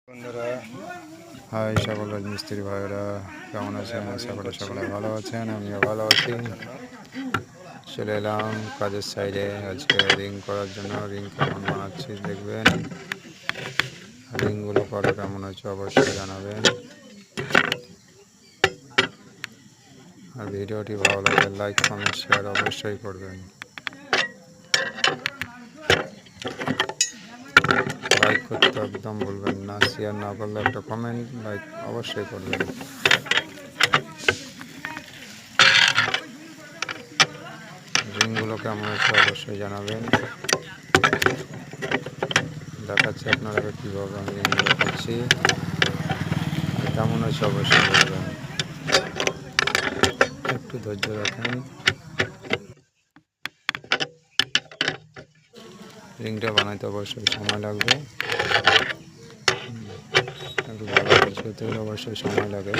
বন্ধুরা, হাই সকল রাজমিস্ত্রি ভাইরা, কেমন আছেন? আশা করি সকলে ভালো আছেন, আমিও ভালো আছি। চলে এলাম কাজের সাইডে আজকে রিং করার জন্য। রিং কেমন বানাচ্ছি দেখবেন, রিংগুলো করা কেমন হচ্ছে অবশ্যই জানাবেন। আর ভিডিওটি ভালো লাগলে লাইক কমেন্ট শেয়ার অবশ্যই করবেন। লাইক করতে একদম ভুলবেন না, শেয়ার না করলে একটা কমেন্ট লাইক অবশ্যই করবেন। রিংগুলো কেমন হচ্ছে অবশ্যই জানাবেন। দেখাচ্ছি আপনারা কীভাবে আমি রিংগুলো করছি, কেমন হচ্ছে অবশ্যই বলবেন। একটু ধৈর্য রাখেন। রিংটা বানাইতে অবশ্যই সময় লাগবে, একটু ভালো কিছুতে অবশ্যই সময় লাগে,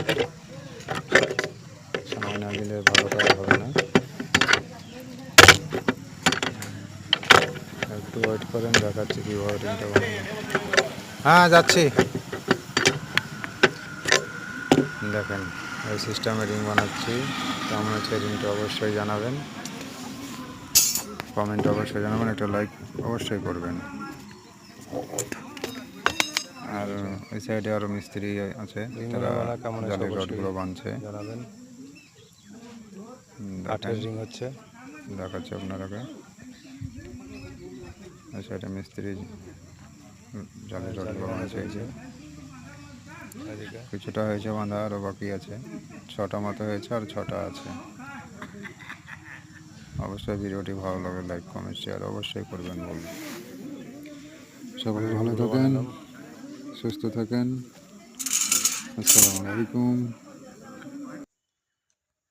সময় না দিলে ভালো কাজ হবে না। একটু ওয়েট করেন, দেখাচ্ছি কীভাবে রিংটা বানাবো। হ্যাঁ যাচ্ছি। দেখেন এই সিস্টেমে রিং বানাচ্ছি, কেমন হচ্ছে রিংটা অবশ্যই জানাবেন, কমেন্ট অবশ্যই জানাবেন, একটা লাইক অবশ্যই করবেন। আর ওই সাইডে আরও মিস্ত্রি আছে, তারা জালের রডগুলো বানছে, জানাবেন। কাঠের রিং হচ্ছে, দেখাচ্ছে আপনারাকে। ওই সাইডে মিস্ত্রি জালের রডগুলো বানছে, কিছুটা হয়েছে বাঁধা, আরও বাকি আছে। 6টা মতো হয়েছে, আর 6টা আছে। অবশ্যই ভিডিওটি ভালো লাগে লাইক কমেন্ট শেয়ার অবশ্যই করবেন বলুন। সকলে ভালো থাকেন, সুস্থ থাকেন। আসসালামু আলাইকুম।